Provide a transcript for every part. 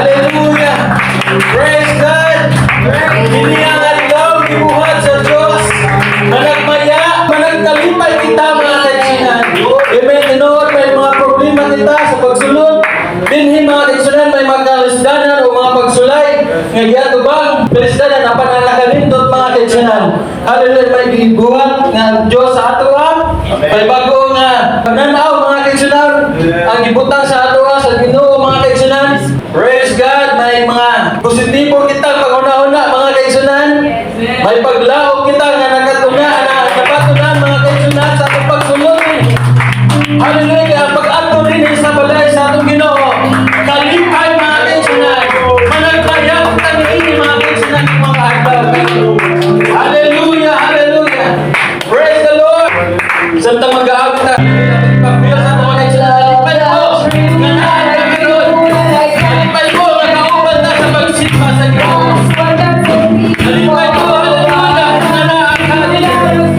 Hallelujah! Praise God! Hindi ang adlaw gibuhat sa Diyos. Managmaya, managtalipay kita mga kaibigan. Amen. Tinuod may mga problema kita sa pagsulod. Dinhi mga kaibigan may magkalisdanan o mga pagsulay. Ngayon ito bang kalisdanan na pananakalindot mga kaibigan. Hallelujah! May gibuhat nga Diyos sa ato may bago nga pananaw mga kaibigan. Ang gibutang sa ato sa Ginoo mga kaibigan. Praise God! May mga positibo kita pag-una-una mga kaibigan. May paglaog kita nga nakatuna na napatunan mga kaibigan sa atong pagsulod. Hallelujah! Pag-ato rin sa balay sa atong Ginoo. Kalipay mga kaibigan. Managbayag kami mga kaibigan ng mga adlaw. Hallelujah! Hallelujah! Praise the Lord! Santa mag-aawit na. Pag-feel sa mga kaibigan. Kalipay po! Ganahan kami ron. Kalipay po! Nag-aubad na sa pagsipa sa Ginoo. Kalipay po! Hallelujah! Ganahan kami ron.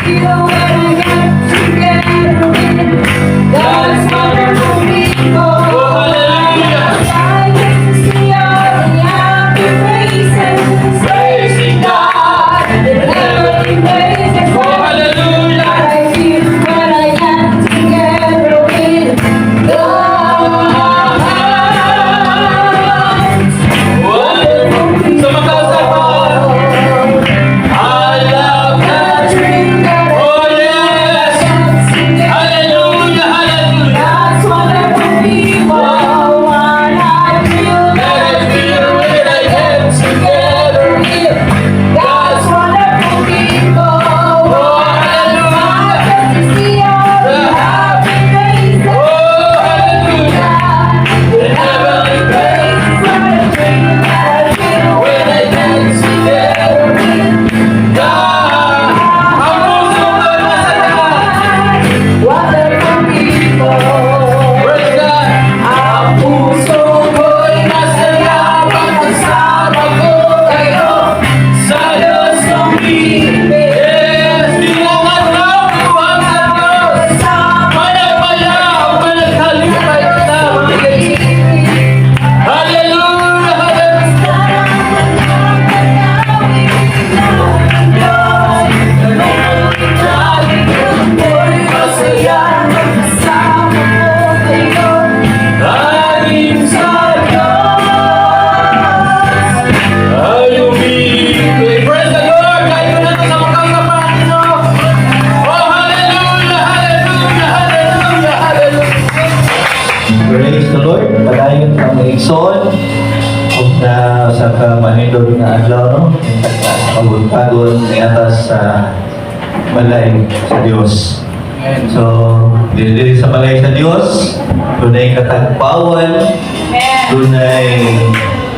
God's wonderful people. Oh, hallelujah! I get to see all the happy faces. Praising God in heavenly places. Oh, hallelujah! I feel when I am together with God. Wonderful Sa makasama. I love that. dream that Oh, yes! Hallelujah! Hallelujah! God's wonderful people. One I feel Let it feel when I get together with God's wonderful people. Oh, hallelujah! I get to see all the happy faces. Oh, hallelujah! In heavenly places, what a dream that I feel When I get together with God. Ang puso ko'y masaya. Wonderful people. Praise God! Ang puso ko'y masaya pagkasama ko kayo. Sa Diyos kong ibig. Yes! Di mo matawag sa Diyos. Managmaya o managhalipay kita, mga kaibigan. Hallelujah! Hallelujah! Aking sa Diyos ay umibig. Praise the Lord! Kayo na ito sa makasamahan nyo. Oh, hallelujah! Hallelujah! Hallelujah! Hallelujah! Praise the Lord. Padayon ang igsoon ug na sa kamanindot nga adlaw no. Pagbuntagon ni atas sa balay sa Dios. So, dili sa balay sa Dios, dunay katagpawan, dunay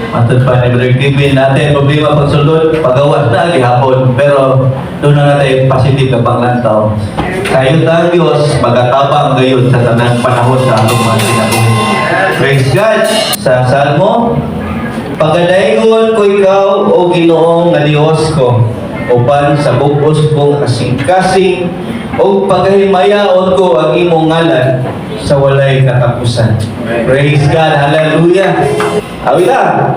matod pa ni Brother Kevin natin problema pagsulod, pagawas na gihapon, pero doon na natin positive na panglantaw. Kayo ta Dios, magatabang gayon sa tanang panahon sa atong mga sinabuhi. Praise God! Sa Salmo, pagadayon ko ikaw o Ginoong nga Dios ko, uban sa bugos kong kasing-kasing o pagkahimayaon ko ang imong ngalan sa walay katapusan. Praise God! Hallelujah! Awila!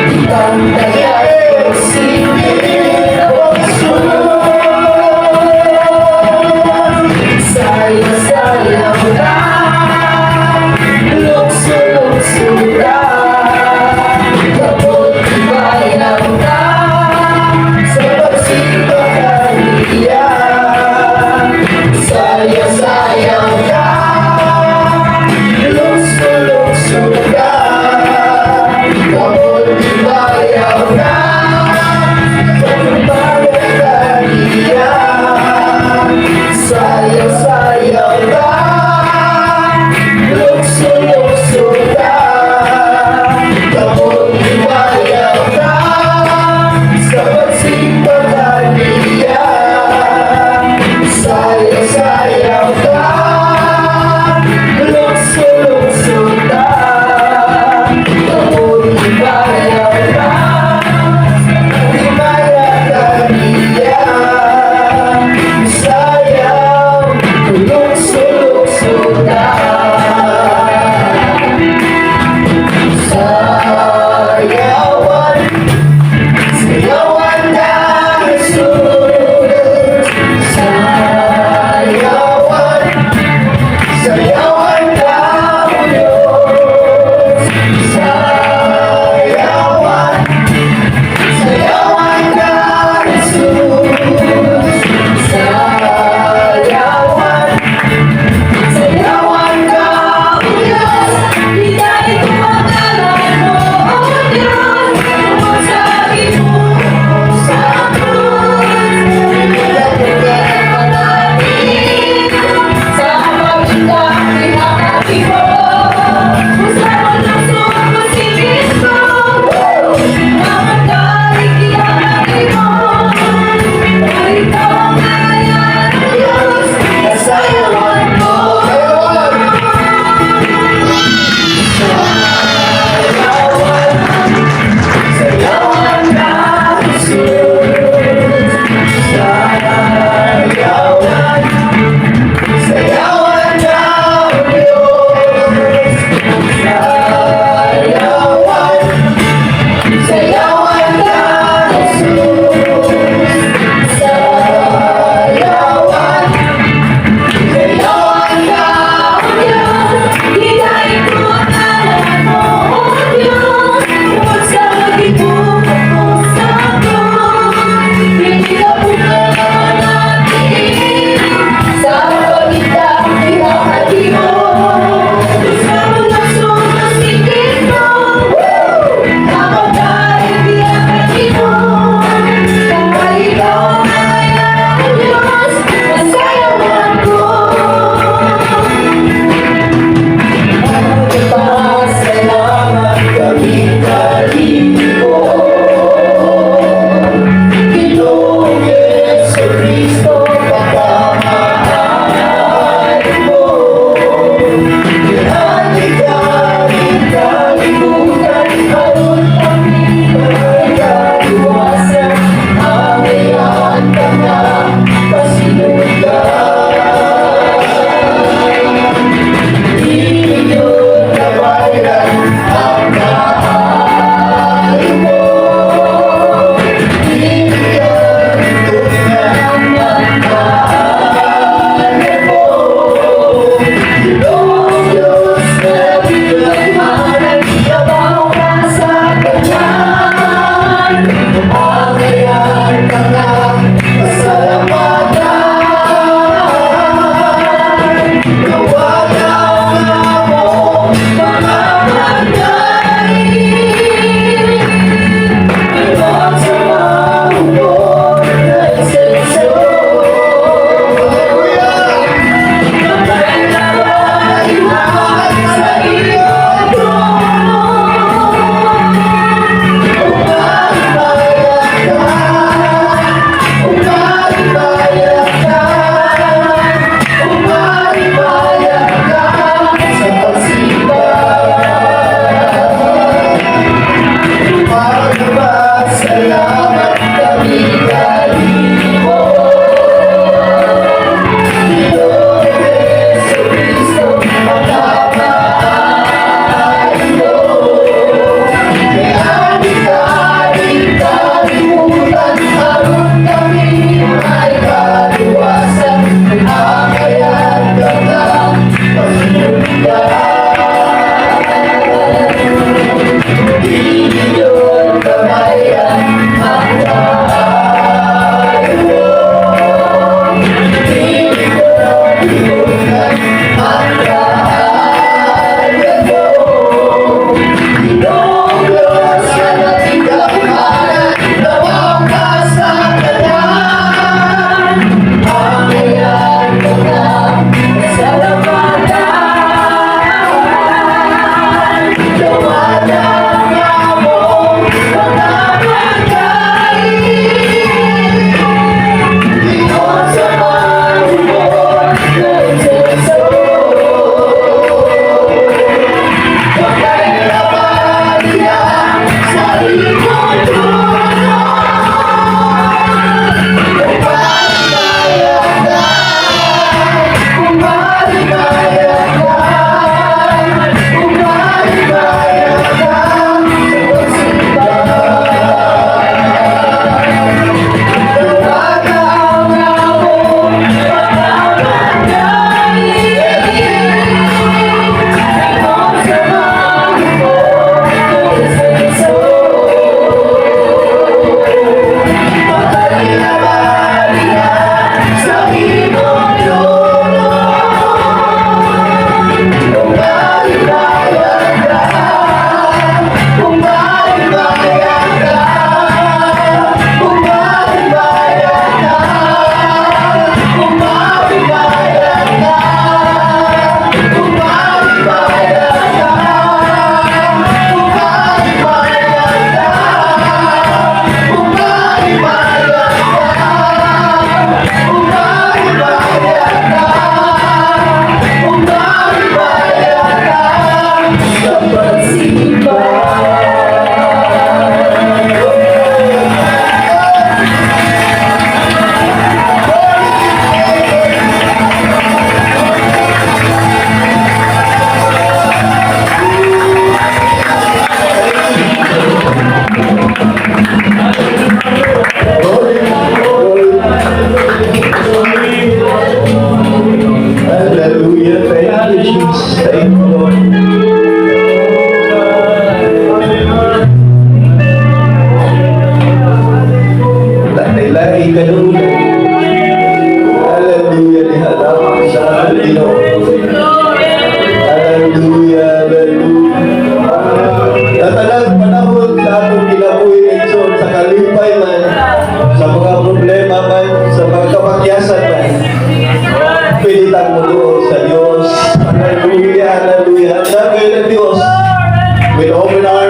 Itang daya'y silid o sayaw-sayaw ka, lukso-lukso ka, kapot-bayaw ka, sa pagsipaganiya. Sayaw-sayaw ka, lukso-lukso ka,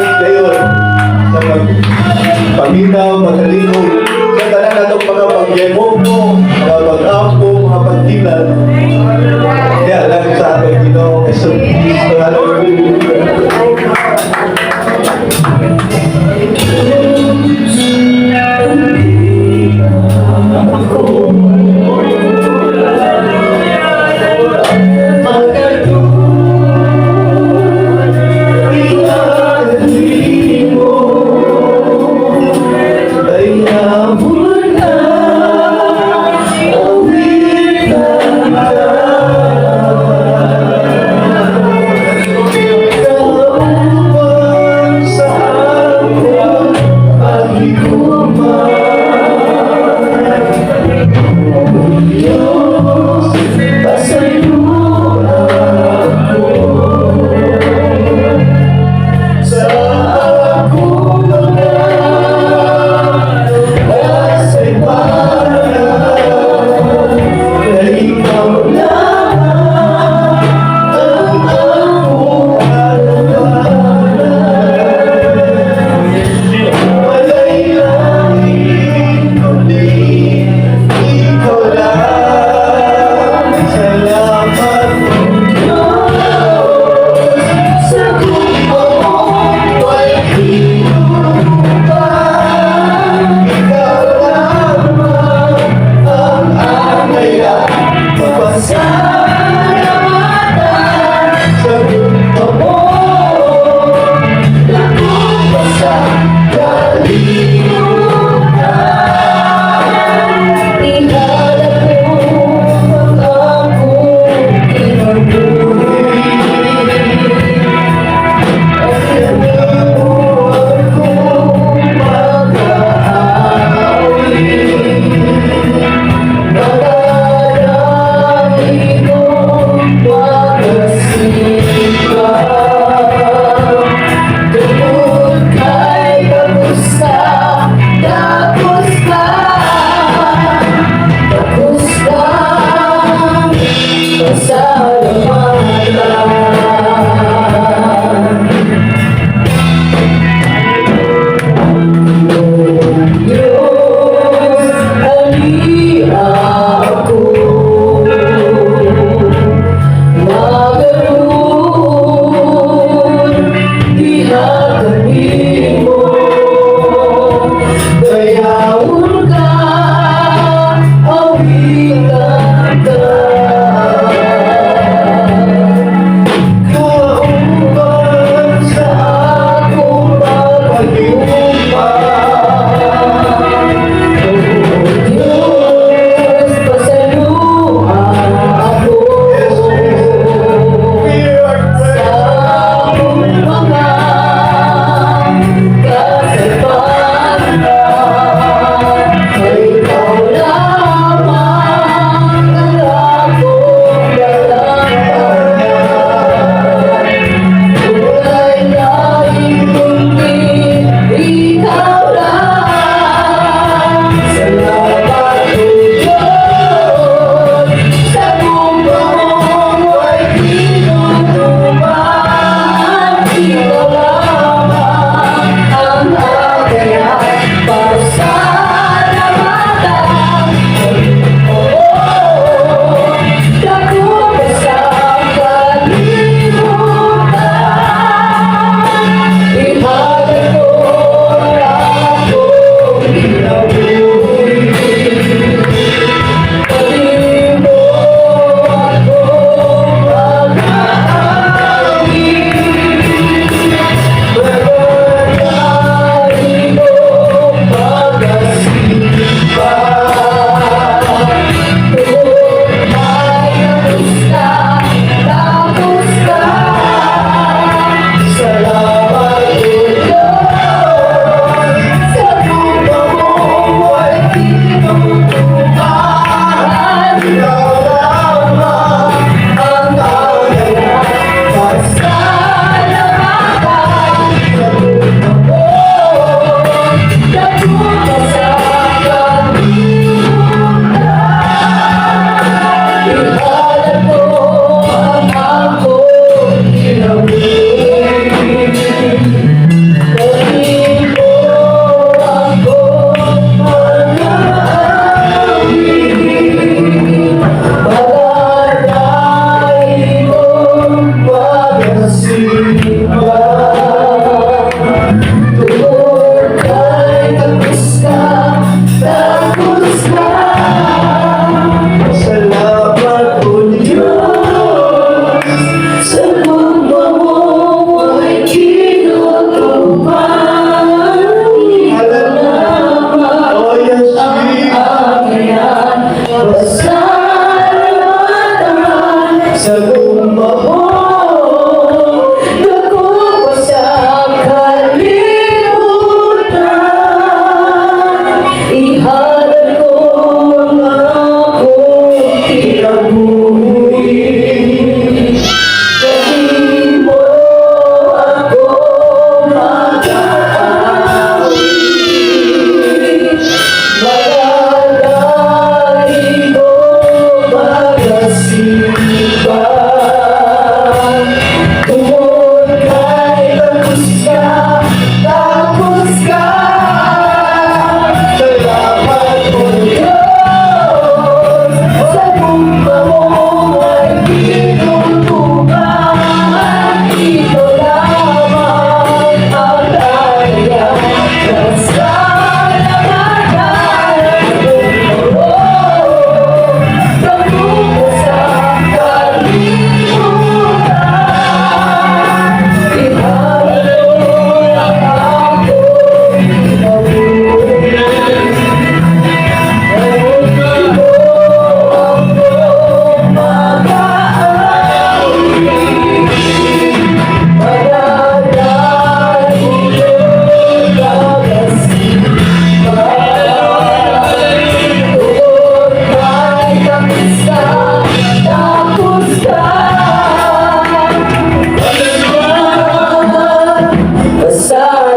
ngayon sa pagpaminaw, pagkalingog, sa tanan natong mga pagyemog mo, mga pag-ampo, mga pagkilan. Kaya lang sa ating Ginoo Hesus Kristo. Hallelujah.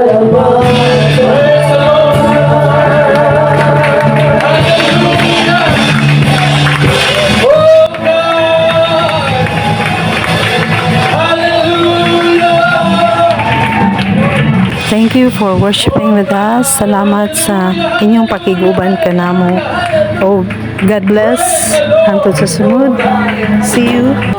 Praise the Lord. Hallelujah. Oh God. Hallelujah. Thank you for worshiping with us. Salamat sa inyong pakiguban kanamo. Oh, God bless. Hangtod sa sunod. See you.